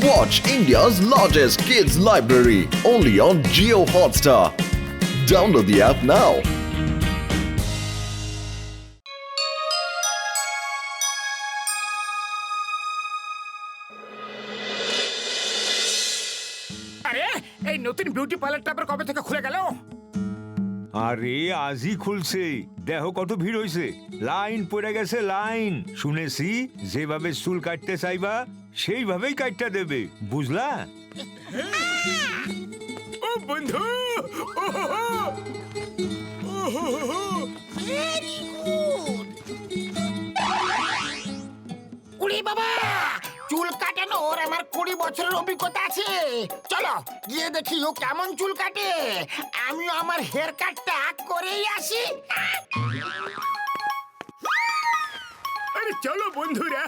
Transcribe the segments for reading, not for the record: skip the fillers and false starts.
Watch India's largest kids library only on Jio Hotstar. Download the app now. আরে এই নতুন beauty পার্লারটা আবার কবে থেকে খুলে গেল? আরে আজই খুলছে, দেখো কত ভিড় হইছে, লাইন পড়ে গেছে লাইন। শুনেছি যেভাবে চুল কাটতে চাইবা সেইভাবেই কাটতে দেবে, বুঝলা? ও বন্ধু, উড়ি বাবা, চুল কাটানোর আমার 20 বছরের অভিজ্ঞতা আছে। চলো গিয়ে দেখি ও কেমন চুল কাটে। আমিও আমার হেয়ার কাটটা করেই আসি। আরে চলো বন্ধুরা।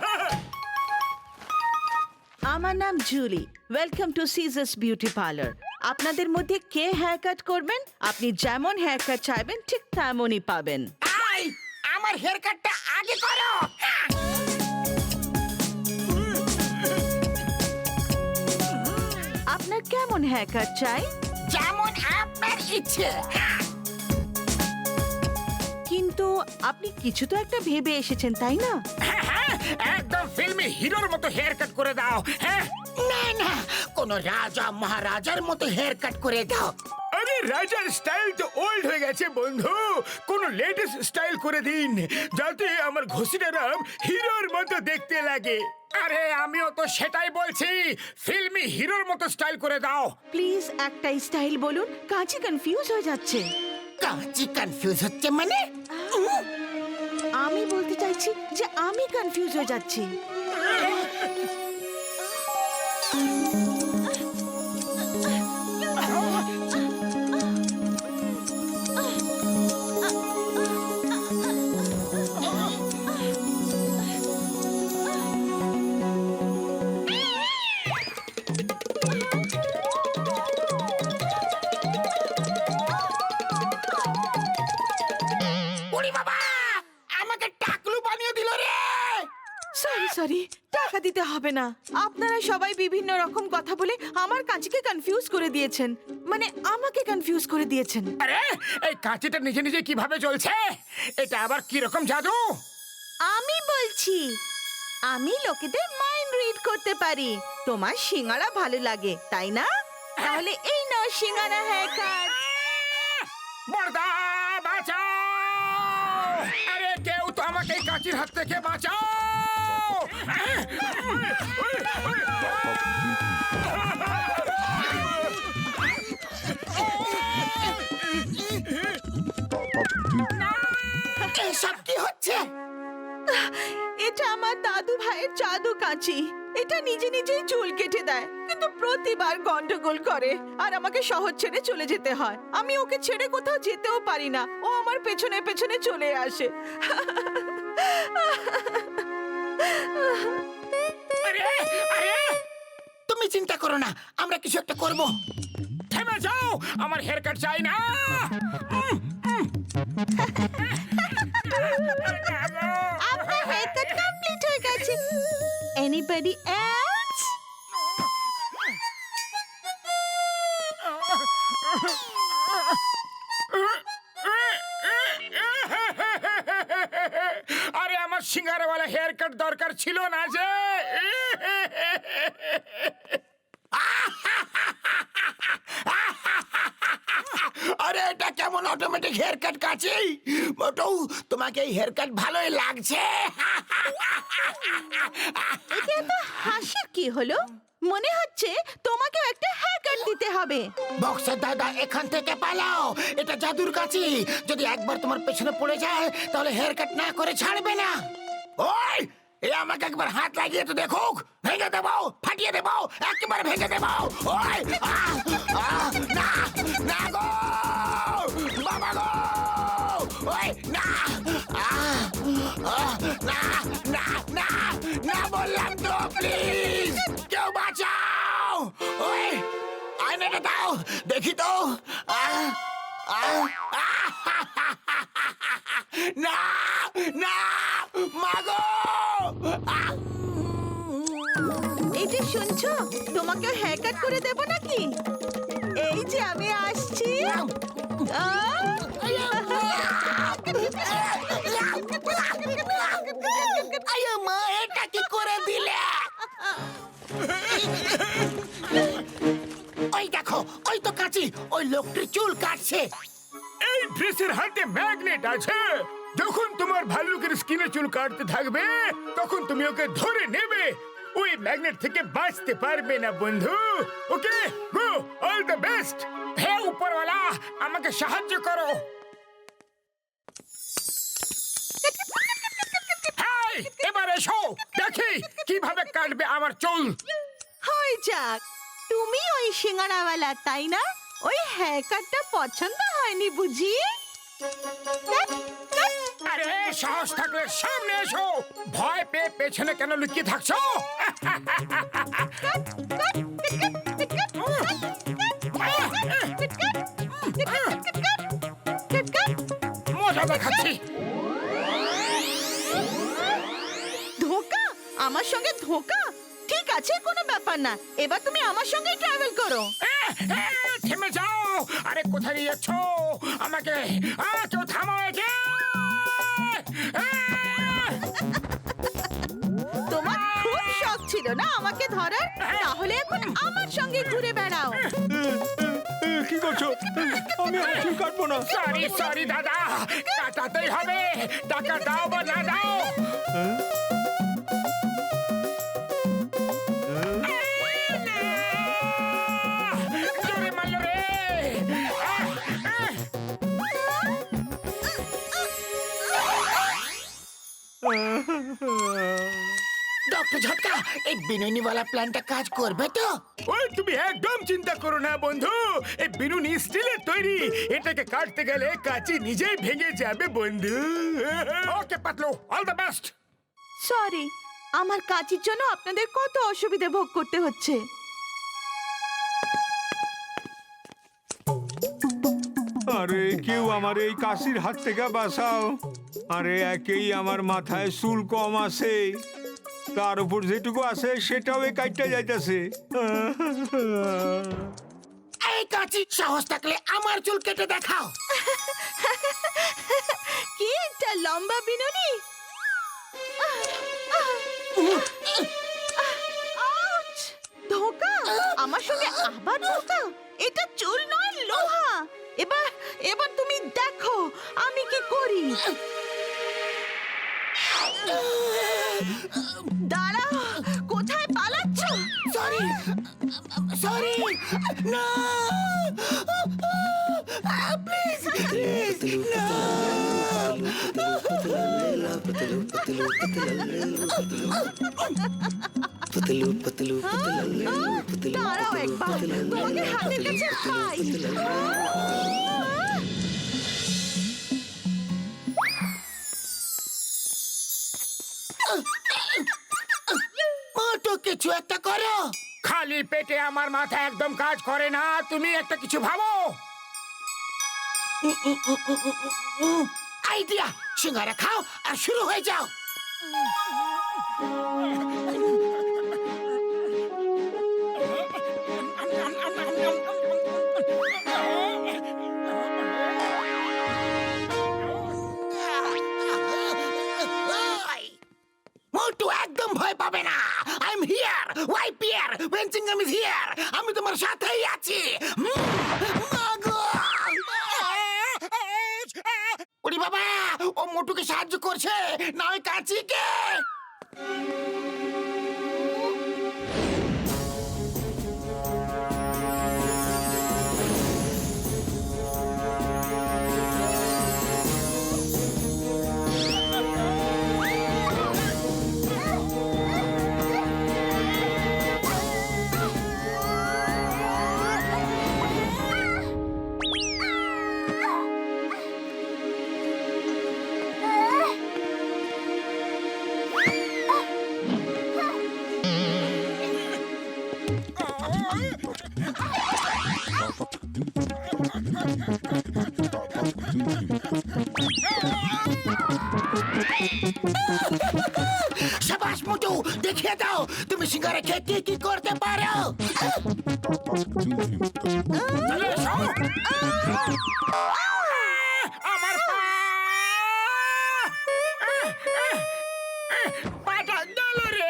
আমার নাম Juli. Welcome to scissors beauty parlour. আপনাদের মধ্যে কে হেয়ার কাট করবেন? আপনি যেমন হেয়ার কাট চাইবেন ঠিক তেমনই পাবেন। আই, আমার হেয়ার কাটটা আগে করো। আপনার কেমন হেয়ার কাট চাই? যেমন আপনার ইচ্ছে। কিন্তু আপনি কিছু তো একটা ভেবে এসেছেন, তাই না? একদম ফিল্মি হিরোর মতো হেয়ার কাট করে দাও। হ্যাঁ, না না, কোন রাজা মহারাজার মতো হেয়ার কাট করে দাও। আরে রাজার স্টাইল তো ওল্ড হয়ে গেছে বন্ধু, কোন লেটেস্ট স্টাইল করে দিন যাতে আমার ঘষিটারাম হিরোর মতো দেখতে লাগে। আরে আমিও তো সেটাই বলছি, ফিল্মি হিরোর মতো স্টাইল করে দাও। প্লিজ একটা স্টাইল বলুন, কাঁচি কনফিউজ হয়ে যাচ্ছে। কাঁচি কনফিউজ হচ্ছে মানে? আমি বলতে চাইছি যে আমি কনফিউজ হয়ে যাচ্ছি। ওরে বাবা, আমাকে টাকলু বানিয়ে দিল রে। সরি সরি, টাকা দিতে হবে না। আপনারা সবাই বিভিন্ন রকম কথা বলে আমার কাঁচিকে কনফিউজ করে দিয়েছেন, মানে আমাকে কনফিউজ করে দিয়েছেন। আরে এই কাঁচিটা নিজে নিজে কিভাবে চলছে? এটা আবার কি রকম জাদু? আমি বলছি, আমি লোকেদের মাইন্ড রিড করতে পারি। তোমার সিঙ্গারা ভালো লাগে, তাই না? তাহলে এই নাও সিঙ্গারা হেয়ার কাট। বড়দা বাঁচাও! আরে কেউ তো আমাকে এই কাঁচির হাত থেকে বাঁচাও! এসব কি হচ্ছে? এটা আমার দাদু ভাইয়ের জাদু কাঁচি। এটা নিজে নিজেই চুল কেটে দেয়, কিন্তু প্রতিবার গন্ডগোল করে আর আমাকে শহর ছেড়ে চলে যেতে হয়। আমি ওকে ছেড়ে কোথাও যেতেও পারি না, ও আমার পেছনে পেছনে চলে আসে। আরে আরে, তুমি চিন্তা করো না, আমরা কিছু একটা করব। থেমে যাও, আমার হেয়ার কাট চাই না। আপনার হেয়ার কাট কমপ্লিট হয়ে গেছে। Anybody else? আরে আমার সিঙ্গারাওয়ালা হেয়ার কাট দরকার ছিল না যে। আরে এটা কেমন অটোমেটিক হেয়ার কাট কাছে? মোটু, তোমাকে এই হেয়ার কাট ভালোই লাগছে। এটা তো হাসির কি হলো? মনে হচ্ছে তোমাকেও একটা হেয়ার কাট দিতে হবে। বক্সার দাদা, এখান থেকে পালাও, এটা জাদুর কাছি। যদি একবার তোমার পেছনে পড়ে যায় তাহলে হেয়ার কাট না করে ছাড়বে না। ওই, এ আমাকে একবার হাত লাগিয়ে তো দেখুক, ভেঙে দেবো, ফাটিয়ে দেবো, একেবারে ভেঙে দেবো। ওই না না গো বাবা গো, ওই না না না না না বললাম তো, প্লিজ কেউ বাঁচাও। ওই আয়নাটা দাও দেখি তো। না না মাগো। এই আন্টি শুনছো, তোমাকে হেয়ার কাট করে দেব নাকি? এই যে আমি আসছি। মা, এটা কি করে দিলে? ওই দেখো, ওই তো কাঁচি, ওই লোকটির চুল কাটছে। এই ড্রেসের হাতে ম্যাগনেট আছে। যখন তোমার ভাল্লুকের স্কিনে চুল কাটতে থাকবে তখন তুমি ওকে ধরে নেবে। ওই ম্যাগনেট থেকে বাঁচতে পারবে না বন্ধু। ওকে, গো, অল দ্য বেস্ট। হে উপরওয়ালা, আমাকে সাহায্য করো। হাই, এবার এসো দেখি কিভাবে কাটবে আমার চুল। হয়ে যাক, তুমি ওই সিঙ্গারাওয়ালা তাই না? ওই হেয়ার কাটটা পছন্দ হয়নি বুঝি? আরে সাহস থাকলে সামনে এসো। ভয় পেয়ে পেছনে কেন লুকিয়ে থাকছো? মজা দেখাচ্ছি। ধোকা? আমার সঙ্গে ধোকা? ঠিক আছে, কোনো ব্যাপার না। এবার তুমি আমার সঙ্গেই ট্রাভেল করো। থেমে যাও। আরে কোথায় নিয়ে যাচ্ছ আমাকে? কেউ থামাও একে। তোমার খুব শখ ছিল না আমাকে ধরার? তাহলে এখন আমার সঙ্গে ঘুরে বেড়াও। কি করছো? আমি আর চুল কাটবো না। সরি সরি দাদা, কাটাতেই হবে। টাকা দাও বা না দাও। জোরে মারলো রে। ডক্টর ঝটকা, এই বিনুনিওয়ালা প্ল্যানটা কাজ করবে তো? ওই তুমি একদম চিন্তা করো না বন্ধু। এই বিনুনি স্টিলের তৈরি। এটাকে কাটতে গেলে কাঁচি নিজেই ভেঙে যাবে বন্ধু। Okay Patlu, all the best. Sorry, আমার কাজের জন্য আপনাদের কত অসুবিধা ভোগ করতে হচ্ছে। আরে কেউ আমার এই কাশির হাত থেকে বাঁচাও। আরে একেই আমার মাথায় চুল কম আছে, তার উপর যেটুকু আছে সেটাও এই কাটটা যাইতেছে। এই কাঁচি, সাহস থাকলে আমার চুল কেটে দেখাও। কি একটা লম্বা বিনুনি! আউচ! ধোকা! আমার সঙ্গে আবার ধোকা! এটা চুল নয়, লোহা। এবার এবার তুমি দেখো আমি কি করি। দাঁড়াও, কোথায় পালাচ্ছ? সরি সরি, না প্লিজ প্লিজ, না। দাঁড়াও একবার, তোমাকে হাতের কাছে পাই। মোটো কিছু একটা করো। খালি পেটে আমার মাথা একদম কাজ করে না। তুমি একটা কিছু ভাবো। আইডিয়া, সিঙ্গারা খাও আর শুরু হয়ে যাও। মোটু একদম ভয় পাবে না। I am here, wipe here, Benchingham is here. আমি তোমার সাথেই আছি। ওরে বাবা, ও মোটুকে সাহায্য করছে না ওই কাঁচিকে। শাবাশ মোটু দেখিয়ে দাও তুমি সিঙ্গারা খেয়ে কি কি করতে পারো। চলে এসো। আমার পা! পাটা গেল রে।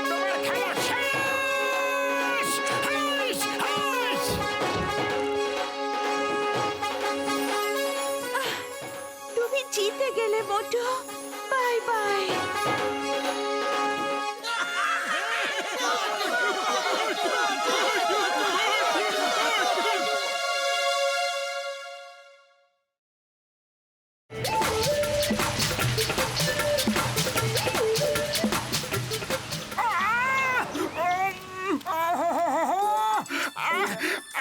তোমার খেলা শেষ। হাইস, হাইস। তুমি জিতে গেলে মোটু। Bye bye.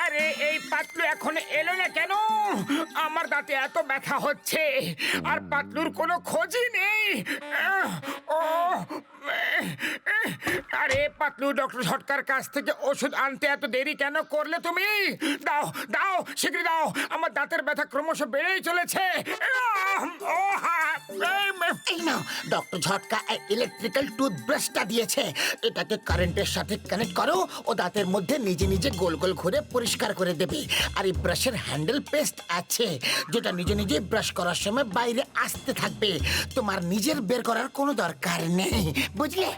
আরে এই পাতলু এখন এলো না কেন? আমার দাঁতে এত ব্যথা হচ্ছে আর পাতলুর কোনো খোঁজই নেই। আরে পাতলু, ডক্টর ঝটকার কাছ থেকে ওষুধ আনতে এত দেরি কেন করলে তুমি? দাও দাও, শীঘ্রই দাও, আমার দাঁতের ব্যথা ক্রমশ বেড়েই চলেছে। এই নাও, ডক্টর ঝটকা ইলেকট্রিক্যাল টুথব্রাশটা দিয়েছে। এটাকে কারেন্টের সাথে কানেক্ট করো, ও দাঁতের মধ্যে নিজে নিজে গোল গোল ঘুরে পরিষ্কার করে দেবে। আর এই ব্রাশের হ্যান্ডেল পেস্ট আছে, যেটা নিজে নিজে ব্রাশ করার সময় বাইরে আসতে থাকবে। তোমার নিজের বের করার কোনো দরকার নেই, বুঝলে?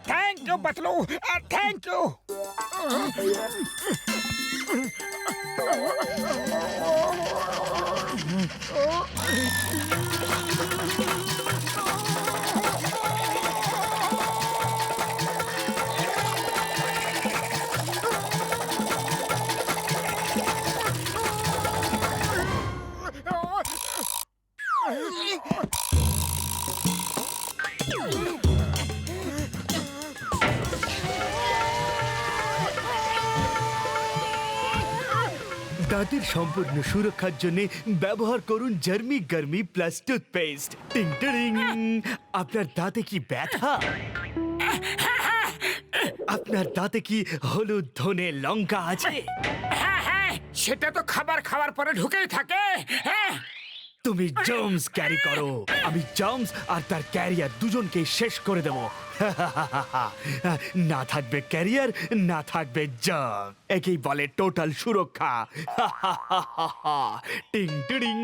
Thank you Patlu, thank you. দাঁতের সম্পূর্ণ সুরক্ষার জন্য ব্যবহার করুন জার্মি গার্মি প্লাস টুথপেস্ট। টিং টিং। আপনার দাঁতে কি ব্যথা? আপনার দাঁতে কি হলুদ ধনে লঙ্কা আছে? হ্যাঁ হ্যাঁ, সেটা তো খাবার খাওয়ার পরে ঢুকেই থাকে। হ্যাঁ, তুমি জার্মস ক্যারি করো, আমি জার্মস আর তার ক্যারিয়ার দুজনকে শেষ করে দেব। না থাকবে ক্যারিয়ার, না থাকবে জার্ম, একেই বলে টোটাল সুরক্ষা। টিং টিং।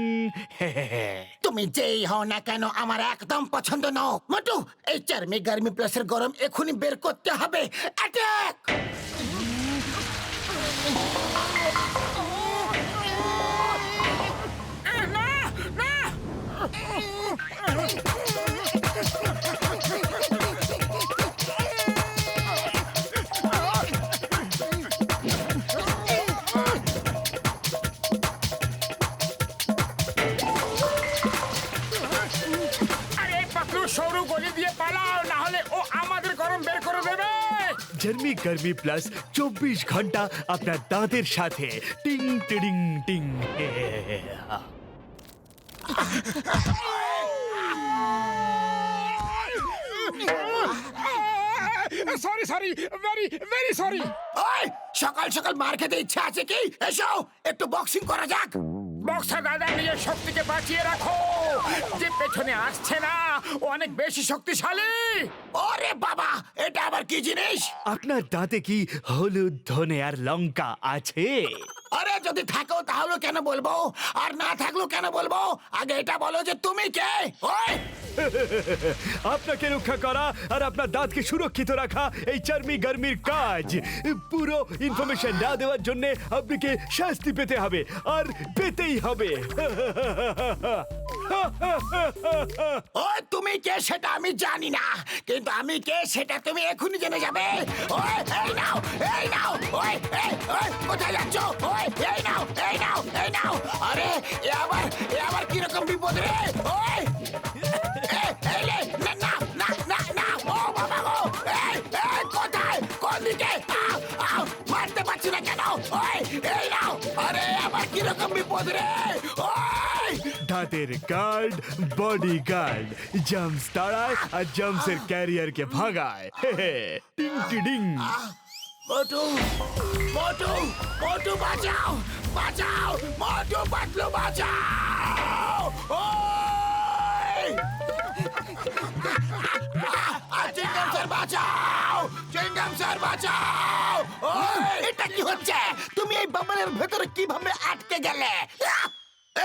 তুমি যেই হও না কেন আমার একদম পছন্দ নও। মোটু, এই চার্মি গার্মি প্লাসের গরম এখনই বের করতে হবে। অ্যাটাক! না না, আরে পাতলু, সরু গলি দিয়ে পালাও, না হলে ও আমাদের গরম বের করে দেবে। জার্মি গার্মি প্লাস 24 ঘন্টা আপনার দাঁতের সাথে। টিং টিং টিং। Sorry sorry, very very sorry. ওই, সকাল সকাল মার খেতে ইচ্ছা আছে কি? এসো একটু বক্সিং করা যাক। বক্সার দাদা, নিজের শক্তিকে বাঁচিয়ে রাখো। যে পেছনে আসছে না, ও অনেক বেশি শক্তিশালী। ওরে বাবা, এটা আবার কি জিনিস? আপনার দাঁতে কি হলুদ ধনে আর লঙ্কা আছে? আরে যদি থাকো তাহলে কেন বলবো, আর না থাকলো কেন বলবো? আগে এটা বলো যে তুমি কে। ওই, আপনাকে রক্ষা করা আর আপনার দাঁতকে সুরক্ষিত রাখা এই চার্মি গার্মির কাজ। পুরো ইনফরমেশন না দেওয়ার জন্য আপনাকে শাস্তি পেতে হবে, আর পেতেই হবে। ওই তুমি কে সেটা আমি জানি না, কিন্তু আমি কে সেটা তুমি এখনই জেনে যাবে। ওই, এই নাও, এই নাও। ওই, ওই, কোথায় যাচ্ছ? ওই, এই নাও, এই নাও, এই নাও। আরে এ আবার কিরকম বিপদ রে? ওই, এই রে, না না না না না, ও বাবা গো, এই কোথায়, কোন দিকে? মারতে পারছি না কেন? ওই, এই নাও। আরে আবার কিরকম বিপদ রে? ওই, দাঁতের গার্ড, বডি গার্ড, জাম্পস তাড়ায় আর জাম্পসের ক্যারিয়ারকে ভাগায়। টিং টিডিং। মোটু মোটু মোটু বাঁচাও বাঁচাও মোটু পাতলু বাঁচাও ওই চিংগাম স্যার বাঁচাও চিংগাম স্যার বাঁচাও ওই এটা কি হচ্ছে তুমি এই বাবলের ভেতরে কিভাবে আটকে গেলে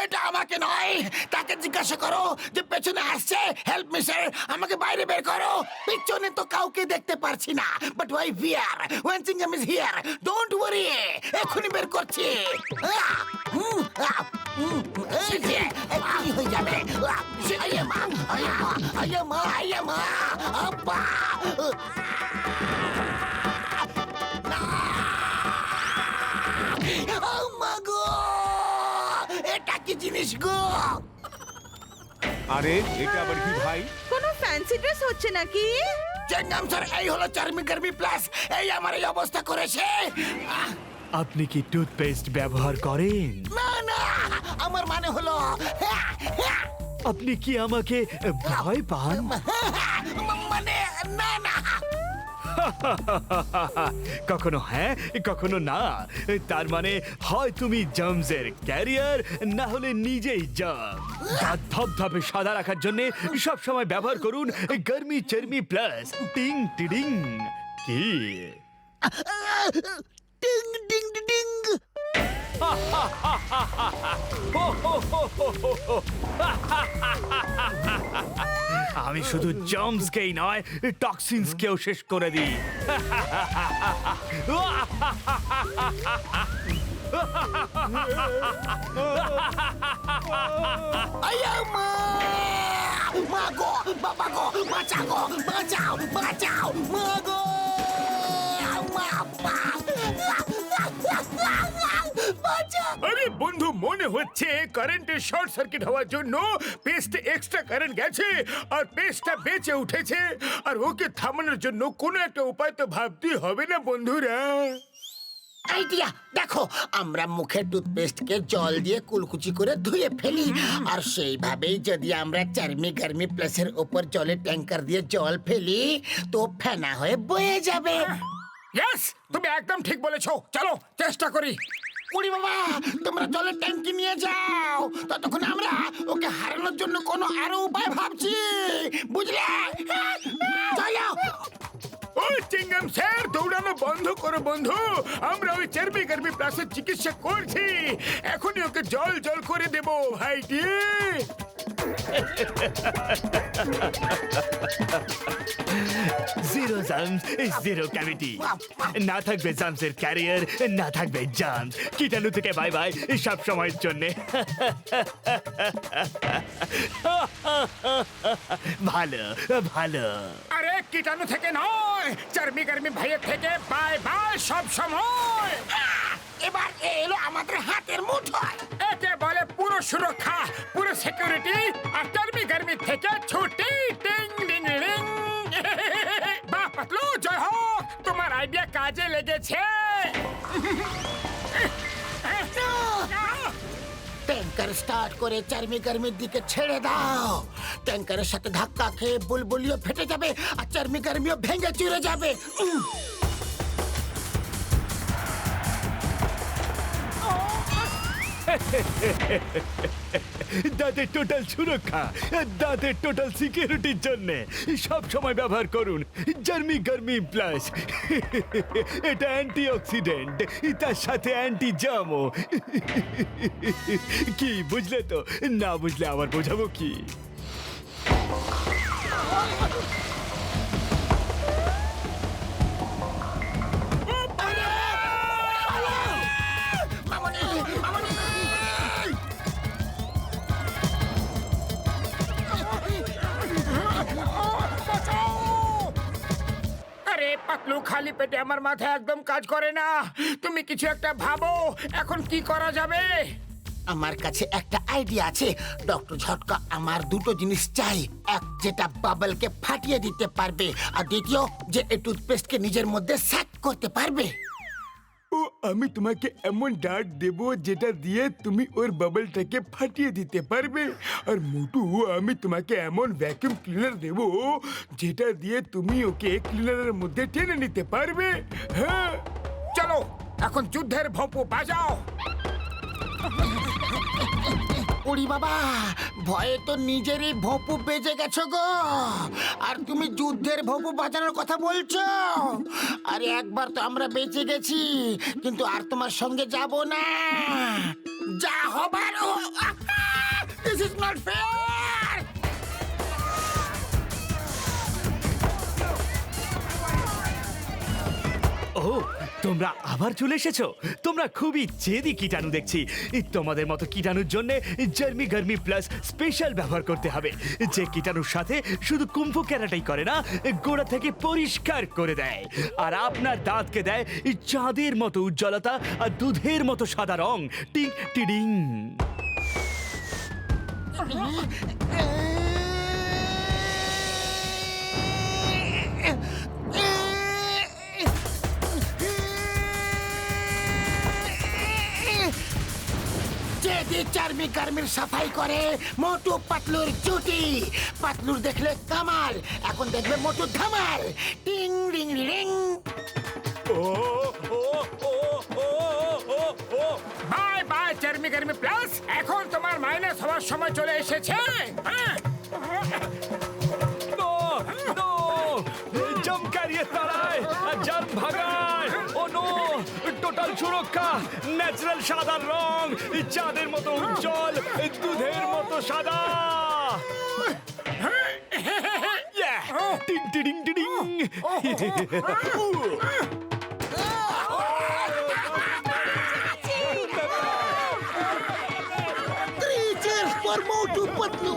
এটা আমাকে নয় তাকে জিজ্ঞাসা করো যে পেছনে আসছে হেল্প মি স্যার আমাকে বাইরে বের করো পিছনে তো কাউকে দেখতে পারছি না but why fear when Chingum is here don't worry এখনি বের করছি এই যে এক্ষুনি হয়ে যাবে আইয়া মা আইয়া মা আইয়া মা আইয়া মা আব্বা গো এটা কি জিনিস গো আরে এটা আবার কি ভাই? কোনো ফ্যান্সি ড্রেস হচ্ছে নাকি? চেঙ্গাম স্যার এই হলো চার্মি গার্মি প্লাস এই আমার এই অবস্থা করেছে আপনি কি টুথপেস্ট ব্যবহার করেন? না না আমার মানে হলো আপনি কি আমাকে ভয় পান? মানে না না কখনো হ্যাঁ কখনো না, তার মানে হয় তুমি জার্মসের ক্যারিয়ার না হলে নিজেই জার্ম। দাঁত ধপধপে সাদা রাখার জন্য সব সময় ব্যবহার করুন গার্মি চার্মি প্লাস টিং টিডিং। কি টিং টিং টিং আমি শুধু জার্মসকেই নয় টক্সিনসকেও শেষ করে দিই। আইয়া মা মা গো বাবা গো বাঁচাও গো বাঁচাও বাঁচাও মা গো মা আরে বন্ধু মনে হচ্ছে কারেন্টের শর্ট সার্কিট হওয়ার জন্য পেস্টে এক্সট্রা কারেন্ট গেছে আর পেস্টটা বেঁচে উঠেছে আর ওকে থামানোর জন্য কোনো একটা উপায় তো ভাবতেই হবে না বন্ধুরা আইডিয়া দেখো আমরা মুখের টুথপেস্টকে জল দিয়ে কুলকুচি করে ধুয়ে ফেলি আর সেইভাবেই যদি আমরা চার্মি গার্মি প্লাসের উপর জলের ট্যাঙ্কার দিয়ে জল ফেলি তো ফেনা হয়ে বয়ে যাবে ইয়েস তুমি একদম ঠিক বলেছো চলো চেষ্টা করি উড়ি বাবা তোমরা জলের ট্যাঙ্কি নিয়ে যাও ততক্ষণ আমরা ওকে হারানোর জন্য কোনো আরো উপায় ভাবছি বুঝলে চলো ওই চিংগাম স্যার দৌড়ানো বন্ধ করো বন্ধু আমরা ওই চার্মি গার্মি প্লাসের চিকিৎসা করছি এখনই ওকে জল জল করে দেবো ভাইটি জিরো জার্মস জিরো ক্যাভিটি। না থাকবে জার্মসের ক্যারিয়ার না থাকবে জার্মস। কীটাণু থেকে বাই বাই সব সময়ের জন্য। ভালো ভালো। আরে কীটাণু থেকে নয় চার্মি গার্মি ভাইয়ের থেকে বাই বাই সব সময় এবার এলো আমাদের হাতের মুঠোয় একে বলে পুরো সুরক্ষা পুরো সিকিউরিটি আর চার্মি গার্মি থেকে ছুটি টিং ডিং লিং বাহ পাতলু জয় হোক তোমার আইডিয়া কাজে লেগেছে ট্যাঙ্কার স্টার্ট করে চার্মি গার্মির দিকে ছেড়ে দাও ট্যাঙ্কারের সাথে ধাক্কা খেয়ে বুলবুলিও ফেটে যাবে আর চার্মি গার্মিও ভেঙে চুরে যাবে দাঁতের টোটাল সুরক্ষা দাঁতের টোটাল সিকিউরিটির জন্য সব সময় ব্যবহার করুন জার্মি গার্মি প্লাস। এটা অ্যান্টি অক্সিডেন্ট তার সাথে অ্যান্টি জার্মও। কি বুঝলে তো? না বুঝলে আবার বোঝাবো কি? আরে পাতলু খালি পেটে আমার মাথা একদম কাজ করে না তুমি কিছু একটা ভাবো এখন কি করা যাবে আমার কাছে একটা আইডিয়া আছে ডক্টর ঝটকা আমার দুটো জিনিস চাই এক যেটা বাবলকে ফাটিয়ে দিতে পারবে আর দ্বিতীয় যে এই টুথপেস্টকে নিজের মধ্যে স্যাক করতে পারবে ও আমি তোমাকে এমন ডার্ট দেব যেটা দিয়ে তুমি ওর বাবলটাকে ফাটিয়ে দিতে পারবে। আর মোটু আমি তোমাকে এমন ভ্যাকুয়াম ক্লিনার দেব যেটা দিয়ে তুমি ওকে ক্লিনারের মধ্যে টেনে নিতে পারবে। হ্যাঁ, চলো এখন যুদ্ধের ভোঁপু বাজাও। ওরে বাবা, ভয়ে তো নিজেরই ভোঁপু বেজে গেছো গো, আর তুমি যুদ্ধের ভোঁপু বাজানোর কথা বলছো। আরে একবার তো আমরা বেঁচে গেছি, কিন্তু আর তোমার সঙ্গে যাব না। যা হবার দিস ইজ নট ফেয়ার। ও তোমরা আবার চলে এসেছো। তোমরা খুবই জেদি কীটাণু দেখছি। তোমাদের মতো কীটাণুর জন্য জার্মি গার্মি প্লাস স্পেশাল ব্যবহার করতে হবে, যে কীটাণুর সাথে শুধু কুম্ফু ক্যারাটাই করে না, গোড়া থেকে পরিষ্কার করে দেয়। আর আপনার দাঁতকে দেয় চাঁদের মতো উজ্জ্বলতা আর দুধের মতো সাদা রং। টিং টিডিং। যে চার্মি গার্মির সাফাই করে মোটু পাতলুর জুটি। পাতলুর দেখলে কামাল, এখন দেখবে মোটু ধামাল। টিং রিং রিং। ও ও ও ও ও ও বাই বাই চার্মি গার্মি প্লাস, এখন তোমার মাইনাস হওয়ার সময় চলে এসেছে। হ্যাঁ, নো নো জমকারিয়ে তারায় জার্ম ভাগায়। ও নো, টোটাল সুরক্ষা, ন্যাচারাল সাদা রং, চাঁদের মতো উজ্জ্বল, দুধের মতো সাদা। টিং টিডিং টিডিং। Cheers for Motu Patlu.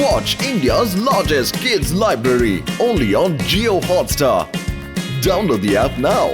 Watch India's largest kids library only on Geo Hotstar. Download the app now.